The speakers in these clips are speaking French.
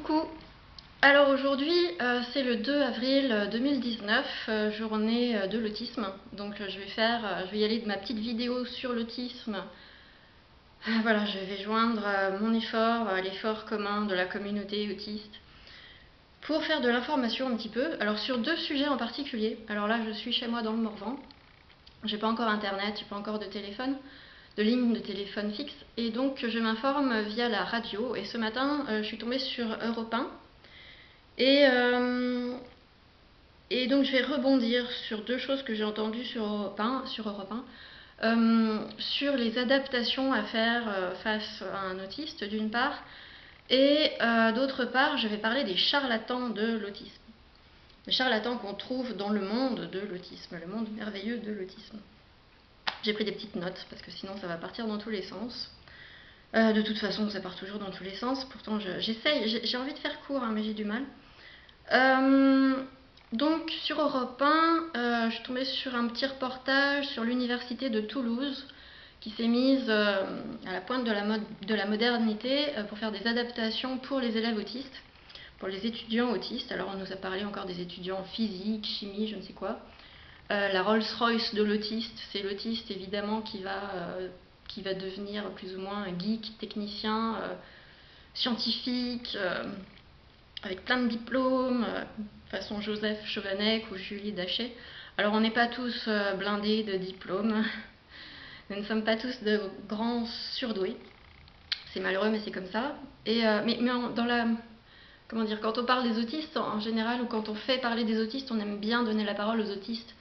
Coucou. Alors aujourd'hui, c'est le 2 avril 2019, journée de l'autisme. Donc je vais y aller de ma petite vidéo sur l'autisme. Voilà, je vais joindre mon effort à l'effort commun de la communauté autiste pour faire de l'information un petit peu. Alors sur deux sujets en particulier. Alors là, je suis chez moi dans le Morvan. J'ai pas encore internet, j'ai pas encore de téléphone, de ligne de téléphone fixe, et donc je m'informe via la radio. Et ce matin, je suis tombée sur Europe 1. Et donc je vais rebondir sur deux choses que j'ai entendues sur Europe 1, sur les adaptations à faire face à un autiste d'une part, et d'autre part je vais parler des charlatans de l'autisme. Les charlatans qu'on trouve dans le monde de l'autisme, le monde merveilleux de l'autisme. J'ai pris des petites notes parce que sinon ça va partir dans tous les sens. De toute façon ça part toujours dans tous les sens, pourtant j'essaye, j'ai envie de faire court hein, mais j'ai du mal. Donc sur Europe 1, je suis tombée sur un petit reportage sur l'université de Toulouse qui s'est mise à la pointe de la modernité pour faire des adaptations pour les élèves autistes, pour les étudiants autistes. Alors on nous a parlé encore des étudiants en physique, chimie, je ne sais quoi. La Rolls-Royce de l'autiste, c'est l'autiste évidemment qui va devenir plus ou moins un geek, technicien, scientifique, avec plein de diplômes, façon Joseph Chovanec ou Julie Dachet. Alors on n'est pas tous blindés de diplômes, nous ne sommes pas tous de grands surdoués. C'est malheureux mais c'est comme ça. Comment dire, quand on parle des autistes en général, ou quand on fait parler des autistes, on aime bien donner la parole aux autistes.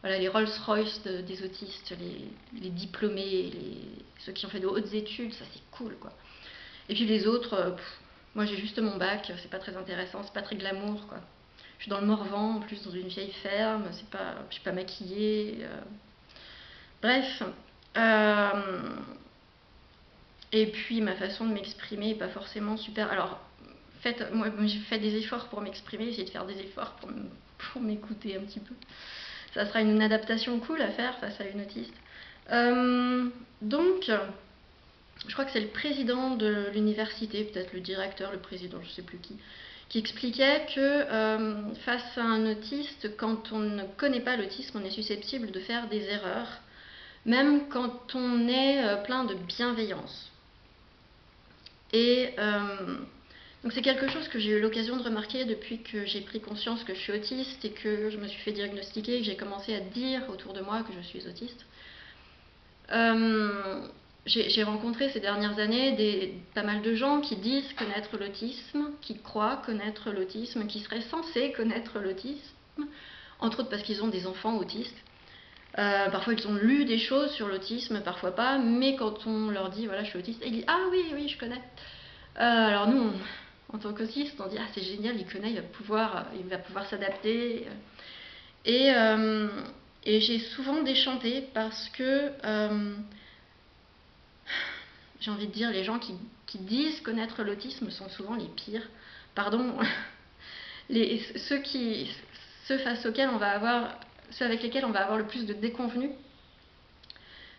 Voilà, les Rolls-Royce des autistes, les diplômés, ceux qui ont fait de hautes études, ça c'est cool quoi. Et puis les autres, moi j'ai juste mon bac, c'est pas très intéressant, c'est pas très glamour quoi. Je suis dans le Morvan, en plus dans une vieille ferme, je suis pas maquillée. Bref. Et puis ma façon de m'exprimer est pas forcément super. Alors, moi j'ai fait des efforts pour m'exprimer, j'ai de faire des efforts pour m'écouter un petit peu. Ça sera une adaptation cool à faire face à une autiste. Donc, je crois que c'est le président de l'université, peut-être le directeur, le président, je ne sais plus qui expliquait que face à un autiste, quand on ne connaît pas l'autisme, on est susceptible de faire des erreurs, même quand on est plein de bienveillance. Et donc c'est quelque chose que j'ai eu l'occasion de remarquer depuis que j'ai pris conscience que je suis autiste et que je me suis fait diagnostiquer, que j'ai commencé à dire autour de moi que je suis autiste. J'ai rencontré ces dernières années pas mal de gens qui disent connaître l'autisme, qui croient connaître l'autisme, qui seraient censés connaître l'autisme, entre autres parce qu'ils ont des enfants autistes. Parfois ils ont lu des choses sur l'autisme, parfois pas, mais quand on leur dit voilà je suis autiste, ils disent ah oui, oui je connais. Alors nous, en tant qu'autiste, on dit ah c'est génial, il connaît, il va pouvoir s'adapter. Et j'ai souvent déchanté parce que j'ai envie de dire, les gens qui disent connaître l'autisme sont souvent les pires. Pardon, ceux avec lesquels on va avoir le plus de déconvenus.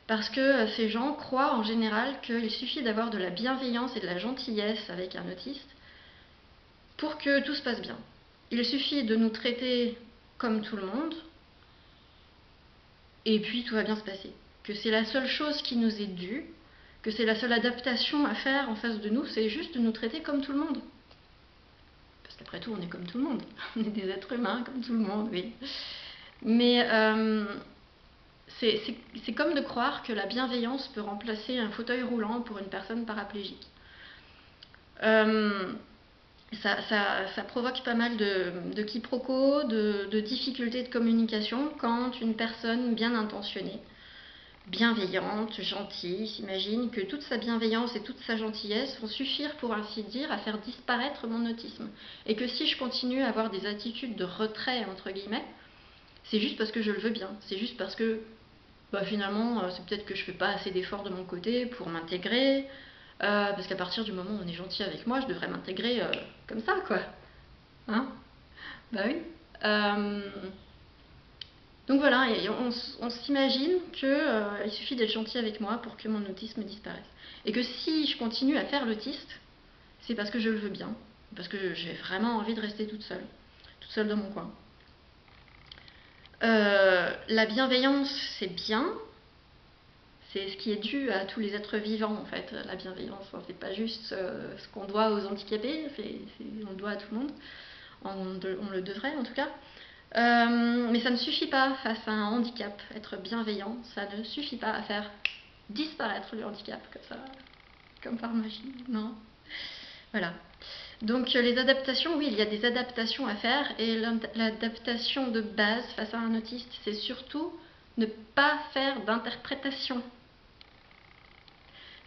Parce que ces gens croient en général qu'il suffit d'avoir de la bienveillance et de la gentillesse avec un autiste pour que tout se passe bien. Il suffit de nous traiter comme tout le monde et puis tout va bien se passer. Que c'est la seule chose qui nous est due, que c'est la seule adaptation à faire en face de nous, c'est juste de nous traiter comme tout le monde. Parce qu'après tout, on est comme tout le monde. On est des êtres humains comme tout le monde, oui. Mais c'est comme de croire que la bienveillance peut remplacer un fauteuil roulant pour une personne paraplégique. Ça provoque pas mal de quiproquos, de difficultés de communication quand une personne bien intentionnée, bienveillante, gentille, s'imagine que toute sa bienveillance et toute sa gentillesse vont suffire pour ainsi dire à faire disparaître mon autisme. Et que si je continue à avoir des attitudes de retrait entre guillemets, c'est juste parce que je le veux bien, c'est juste parce que finalement c'est peut-être que je fais pas assez d'efforts de mon côté pour m'intégrer, parce qu'à partir du moment où on est gentil avec moi, je devrais m'intégrer comme ça quoi. Hein? Bah oui. Donc voilà, on s'imagine qu'il suffit d'être gentil avec moi pour que mon autisme disparaisse. Et que si je continue à faire l'autiste, c'est parce que je le veux bien. parce que j'ai vraiment envie de rester toute seule dans mon coin. La bienveillance, c'est bien. C'est ce qui est dû à tous les êtres vivants, en fait, la bienveillance. C'est pas juste ce qu'on doit aux handicapés, on le doit à tout le monde. On le devrait, en tout cas. Mais ça ne suffit pas face à un handicap. Être bienveillant, ça ne suffit pas à faire disparaître le handicap, comme ça, comme par magie. Non. Voilà. Donc les adaptations, oui, il y a des adaptations à faire, et l'adaptation de base face à un autiste, c'est surtout ne pas faire d'interprétation.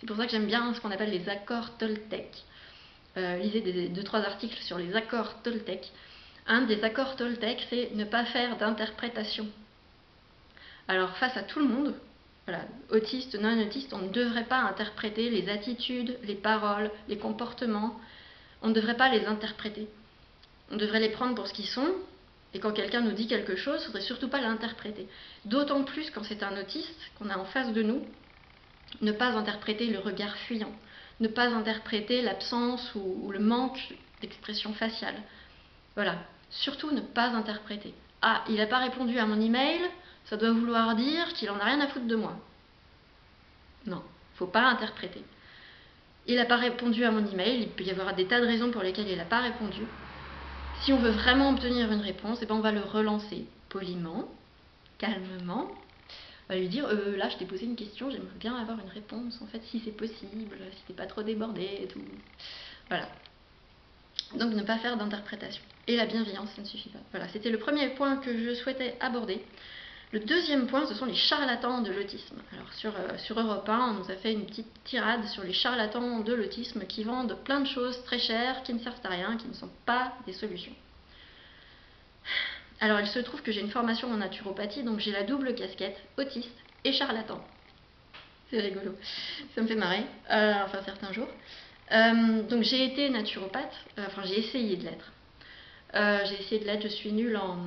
C'est pour ça que j'aime bien ce qu'on appelle les accords Toltec. Lisez 2-3 articles sur les accords Toltec. Un des accords Toltec, c'est ne pas faire d'interprétation. Alors face à tout le monde, voilà, autiste, non autiste, on ne devrait pas interpréter les attitudes, les paroles, les comportements. On ne devrait pas les interpréter. On devrait les prendre pour ce qu'ils sont, et quand quelqu'un nous dit quelque chose, il ne faudrait surtout pas l'interpréter. D'autant plus quand c'est un autiste qu'on a en face de nous, ne pas interpréter le regard fuyant, ne pas interpréter l'absence ou le manque d'expression faciale. Voilà, surtout ne pas interpréter. Ah, il n'a pas répondu à mon email, ça doit vouloir dire qu'il en a rien à foutre de moi. Non, il ne faut pas interpréter. Il n'a pas répondu à mon email, il peut y avoir des tas de raisons pour lesquelles il n'a pas répondu. Si on veut vraiment obtenir une réponse, eh ben on va le relancer poliment, calmement. On va lui dire là je t'ai posé une question, j'aimerais bien avoir une réponse en fait si c'est possible, si t'es pas trop débordé et tout. Voilà. Donc ne pas faire d'interprétation. Et la bienveillance, ça ne suffit pas. Voilà, c'était le premier point que je souhaitais aborder. Le deuxième point, ce sont les charlatans de l'autisme. Alors sur Europe 1, on nous a fait une petite tirade sur les charlatans de l'autisme qui vendent plein de choses très chères, qui ne servent à rien, qui ne sont pas des solutions. Alors il se trouve que j'ai une formation en naturopathie, donc j'ai la double casquette, autiste et charlatan. C'est rigolo, ça me fait marrer, enfin certains jours. Donc j'ai été naturopathe, enfin j'ai essayé de l'être. Je suis nulle en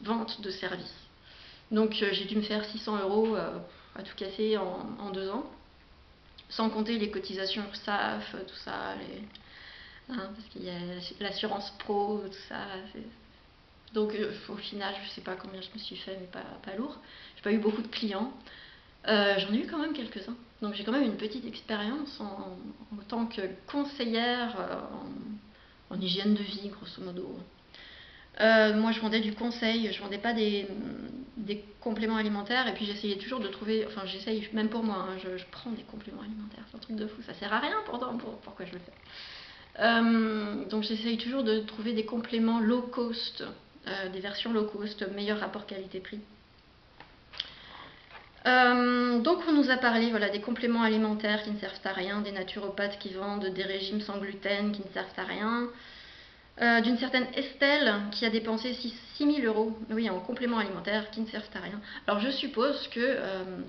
vente de services. Donc j'ai dû me faire 600 € à tout casser en 2 ans, sans compter les cotisations URSSAF, tout ça, parce qu'il y a l'assurance pro, tout ça. Donc au final, je ne sais pas combien je me suis fait, mais pas lourd. J'ai pas eu beaucoup de clients. J'en ai eu quand même quelques-uns. Donc j'ai quand même une petite expérience en tant que conseillère en hygiène de vie, grosso modo. Moi je vendais du conseil, je vendais pas des compléments alimentaires, et puis j'essayais toujours de trouver, enfin j'essaye même pour moi, hein, je prends des compléments alimentaires, c'est un truc de fou, ça sert à rien pourtant, pourquoi je le fais. Donc j'essaye toujours de trouver des compléments low cost, des versions low cost, meilleur rapport qualité-prix. Donc on nous a parlé, voilà, des compléments alimentaires qui ne servent à rien, des naturopathes qui vendent des régimes sans gluten qui ne servent à rien, d'une certaine Estelle qui a dépensé 6 000 €, oui, en compléments alimentaires qui ne servent à rien. Alors je suppose que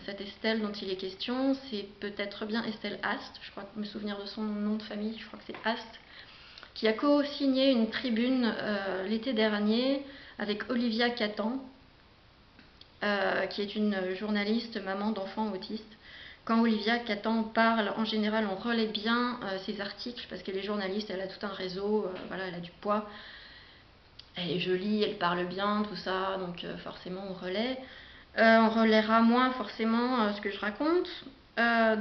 cette Estelle dont il est question, c'est peut-être bien Estelle Ast, je crois me souvenir de son nom de famille, je crois que c'est Ast, qui a co-signé une tribune l'été dernier avec Olivia Catan, qui est une journaliste, maman d'enfants autistes. Quand Olivia Catan parle, en général, on relaie bien ses articles, parce qu'elle est journaliste, elle a tout un réseau, voilà, elle a du poids. Elle est jolie, elle parle bien, tout ça, donc forcément on relaie. On relaiera moins forcément ce que je raconte.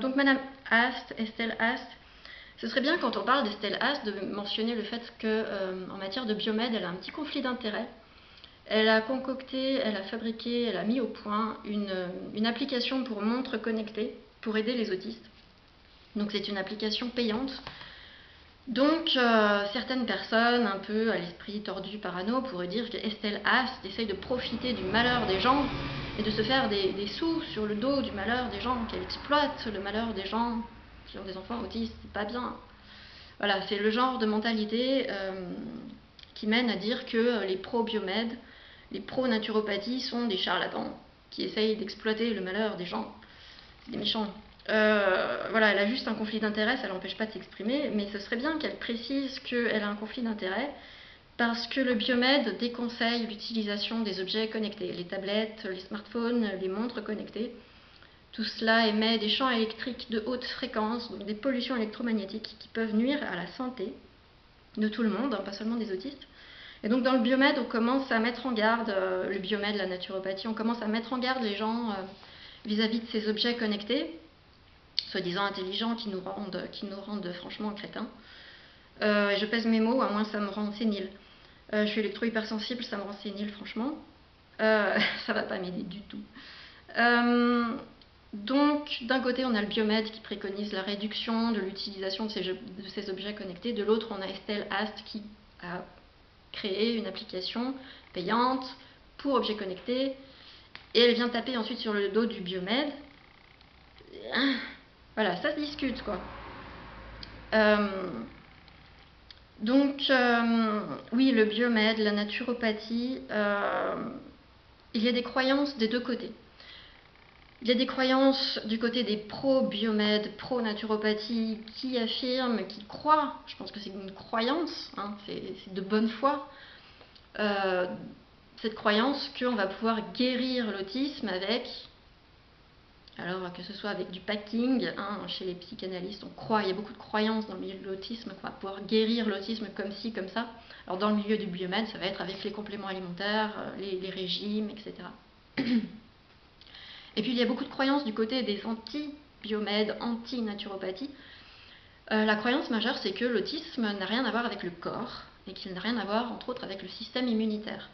Donc Madame Ast, Estelle Ast, ce serait bien quand on parle d'Estelle Ast de mentionner le fait qu'en matière de biomède, elle a un petit conflit d'intérêts. Elle a concocté, elle a fabriqué, elle a mis au point une application pour montre connectée pour aider les autistes. Donc c'est une application payante. Donc certaines personnes un peu à l'esprit tordu parano pourraient dire qu'Estelle Ast essaye de profiter du malheur des gens et de se faire des sous sur le dos du malheur des gens, qu'elle exploite le malheur des gens qui ont des enfants autistes, c'est pas bien. Voilà, c'est le genre de mentalité qui mène à dire que les pro-biomèdes, les pro-naturopathie sont des charlatans qui essayent d'exploiter le malheur des gens, des méchants. Voilà, elle a juste un conflit d'intérêt, ça l'empêche pas de s'exprimer, mais ce serait bien qu'elle précise qu'elle a un conflit d'intérêt parce que le biomède déconseille l'utilisation des objets connectés, les tablettes, les smartphones, les montres connectées. Tout cela émet des champs électriques de haute fréquence, donc des pollutions électromagnétiques qui peuvent nuire à la santé de tout le monde, hein, pas seulement des autistes. Et donc dans le biomède, on commence à mettre en garde, le biomède, la naturopathie, on commence à mettre en garde les gens vis-à-vis de ces objets connectés, soi-disant intelligents, qui nous rendent franchement crétins. Et je pèse mes mots, à moins ça me rend sénile. Je suis électro-hypersensible, ça me rend sénile, franchement. Ça va pas m'aider du tout. Donc, d'un côté, on a le biomède qui préconise la réduction de l'utilisation de ces objets connectés. De l'autre, on a Estelle Ast qui a créé une application payante pour objets connectés. Et elle vient taper ensuite sur le dos du biomède. Voilà, ça se discute, quoi. Donc, oui, le biomède, la naturopathie, il y a des croyances des deux côtés. Il y a des croyances du côté des pro-biomède, pro-naturopathie, qui affirment, qui croient, je pense que c'est une croyance, hein, c'est de bonne foi, cette croyance qu'on va pouvoir guérir l'autisme avec, alors que ce soit avec du packing, hein, chez les psychanalystes, on croit, il y a beaucoup de croyances dans le milieu de l'autisme, qu'on va pouvoir guérir l'autisme comme ci, comme ça. Alors dans le milieu du biomède, ça va être avec les compléments alimentaires, les régimes, etc. Et puis il y a beaucoup de croyances du côté des anti-biomèdes, anti-naturopathie. La croyance majeure, c'est que l'autisme n'a rien à voir avec le corps et qu'il n'a rien à voir, entre autres, avec le système immunitaire.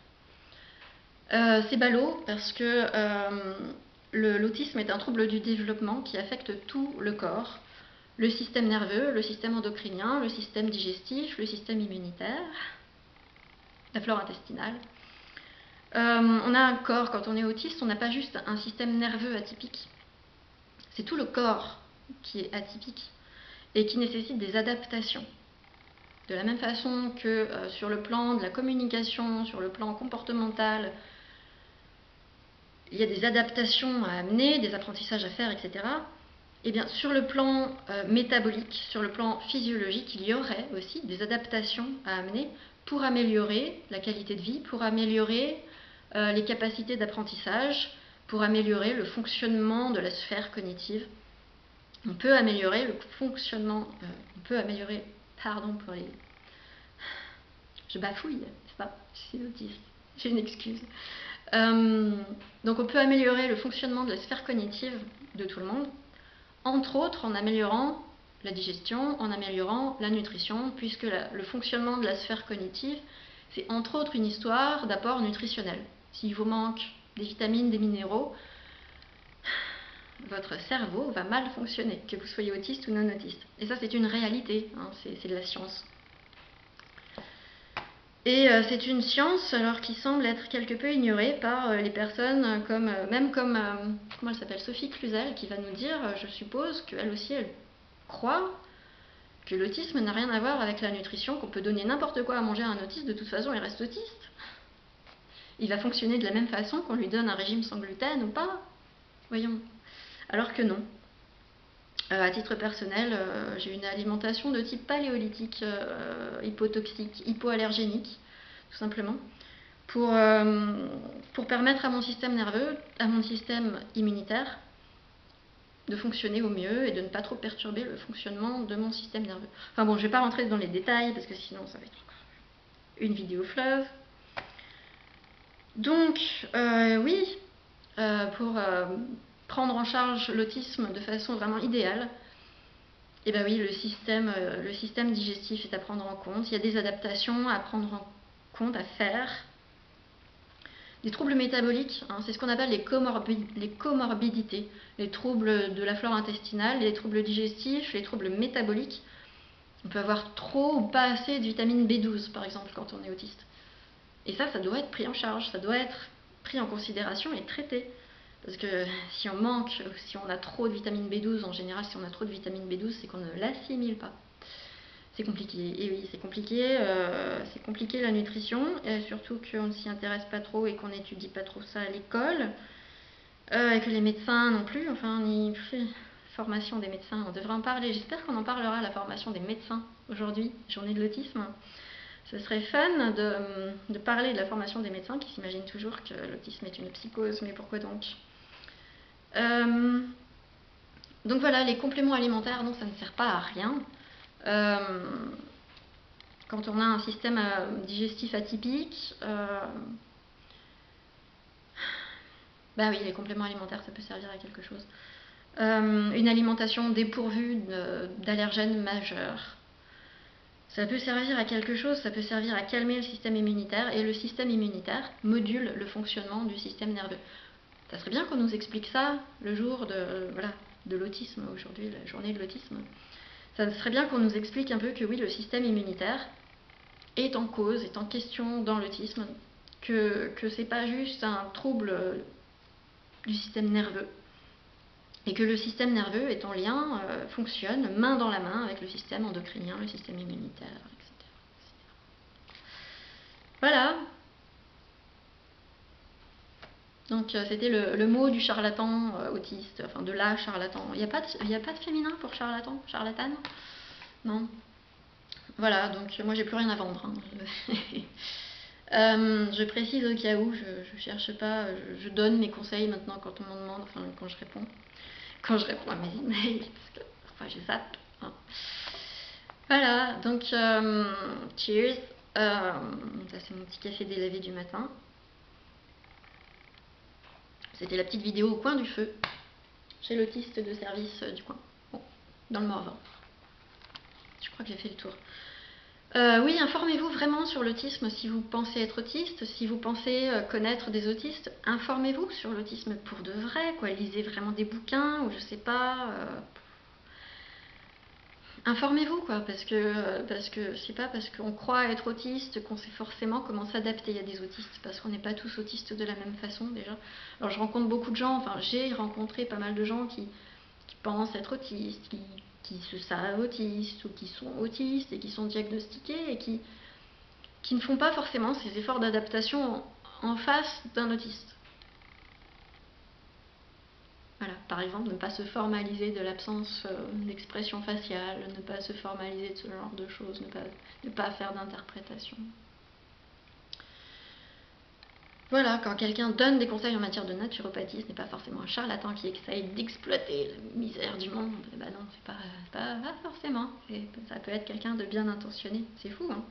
C'est ballot parce que l'autisme est un trouble du développement qui affecte tout le corps, le système nerveux, le système endocrinien, le système digestif, le système immunitaire, la flore intestinale. On a un corps, quand on est autiste, on n'a pas juste un système nerveux atypique. C'est tout le corps qui est atypique et qui nécessite des adaptations. De la même façon que sur le plan de la communication, sur le plan comportemental, il y a des adaptations à amener, des apprentissages à faire, etc. Et bien, sur le plan métabolique, sur le plan physiologique, il y aurait aussi des adaptations à amener pour améliorer la qualité de vie, pour améliorer les capacités d'apprentissage, pour améliorer le fonctionnement de la sphère cognitive. On peut améliorer le fonctionnement, pardon pour les... Je bafouille, n'est-ce pas? Je suis autiste, j'ai une excuse. Donc on peut améliorer le fonctionnement de la sphère cognitive de tout le monde, entre autres en améliorant la digestion, en améliorant la nutrition, puisque le fonctionnement de la sphère cognitive, c'est entre autres une histoire d'apport nutritionnel. S'il vous manque des vitamines, des minéraux, votre cerveau va mal fonctionner, que vous soyez autiste ou non autiste. Et ça, c'est une réalité, hein, c'est de la science. Et c'est une science alors qui semble être quelque peu ignorée par les personnes comme comment elle s'appelle, Sophie Cluzel, qui va nous dire, je suppose qu'elle aussi elle croit que l'autisme n'a rien à voir avec la nutrition, qu'on peut donner n'importe quoi à manger à un autiste, de toute façon il reste autiste. Il va fonctionner de la même façon qu'on lui donne un régime sans gluten ou pas. Voyons. Alors que non. À titre personnel, j'ai une alimentation de type paléolithique, hypotoxique, hypoallergénique, tout simplement, pour permettre à mon système nerveux, à mon système immunitaire, de fonctionner au mieux et de ne pas trop perturber le fonctionnement de mon système nerveux. Enfin bon, je ne vais pas rentrer dans les détails parce que sinon ça va être une vidéo fleuve. Donc, oui, pour prendre en charge l'autisme de façon vraiment idéale, et bien oui, le système digestif est à prendre en compte. Il y a des adaptations à prendre en compte, à faire. Les troubles métaboliques, hein, c'est ce qu'on appelle les comorbidités, les troubles de la flore intestinale, les troubles digestifs, les troubles métaboliques. On peut avoir trop ou pas assez de vitamine B12, par exemple, quand on est autiste. Et ça doit être pris en charge, ça doit être pris en considération et traité. Parce que si on manque, si on a trop de vitamine B12, en général, si on a trop de vitamine B12, c'est qu'on ne l'assimile pas. C'est compliqué, et oui, c'est compliqué la nutrition, et surtout qu'on ne s'y intéresse pas trop et qu'on n'étudie pas trop ça à l'école, et que les médecins non plus, enfin, formation des médecins, on devrait en parler, j'espère qu'on en parlera à la formation des médecins aujourd'hui, journée de l'autisme. Ce serait fun de parler de la formation des médecins qui s'imaginent toujours que l'autisme est une psychose, mais pourquoi donc? Donc voilà, les compléments alimentaires, non, ça ne sert pas à rien. quand on a un système digestif atypique, bah oui, les compléments alimentaires, ça peut servir à quelque chose. Une alimentation dépourvue d'allergènes majeurs, ça peut servir à quelque chose, ça peut servir à calmer le système immunitaire, et le système immunitaire module le fonctionnement du système nerveux. Ça serait bien qu'on nous explique ça le jour de l'autisme, aujourd'hui, la journée de l'autisme. Ça serait bien qu'on nous explique un peu que oui, le système immunitaire est en cause, est en question dans l'autisme, que c'est pas juste un trouble du système nerveux, et que le système nerveux est en lien, fonctionne main dans la main avec le système endocrinien, le système immunitaire, etc. Voilà. Donc c'était le mot du charlatan autiste, enfin de la charlatan. Il n'y a pas de féminin pour charlatan, charlatane? Non. Voilà, donc moi j'ai plus rien à vendre. Hein. Je précise au cas où, je cherche pas, je donne mes conseils maintenant quand on m'en demande, enfin quand je réponds à mes emails, parce que parfois je zappe. Hein. Voilà, donc cheers. Ça c'est mon petit café délavé du matin. C'était la petite vidéo au coin du feu, chez l'autiste de service du coin, bon, dans le Morvan. Je crois que j'ai fait le tour. Oui, informez-vous vraiment sur l'autisme si vous pensez être autiste, si vous pensez connaître des autistes, informez-vous sur l'autisme pour de vrai, quoi. Lisez vraiment des bouquins, ou je sais pas. Informez-vous, quoi, parce que c'est pas parce qu'on croit être autiste qu'on sait forcément comment s'adapter à des autistes, parce qu'on n'est pas tous autistes de la même façon déjà. Alors je rencontre beaucoup de gens, enfin j'ai rencontré pas mal de gens qui pensent être autistes, qui se savent autistes ou qui sont autistes et qui sont diagnostiqués et qui ne font pas forcément ces efforts d'adaptation en face d'un autiste. Voilà, par exemple, ne pas se formaliser de l'absence d'expression faciale, ne pas se formaliser de ce genre de choses, ne pas faire d'interprétation. Voilà, quand quelqu'un donne des conseils en matière de naturopathie, ce n'est pas forcément un charlatan qui essaye d'exploiter la misère du monde. Ben non, c'est pas forcément. Ça peut être quelqu'un de bien intentionné. C'est fou, hein.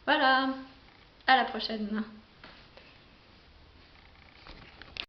Voilà, à la prochaine.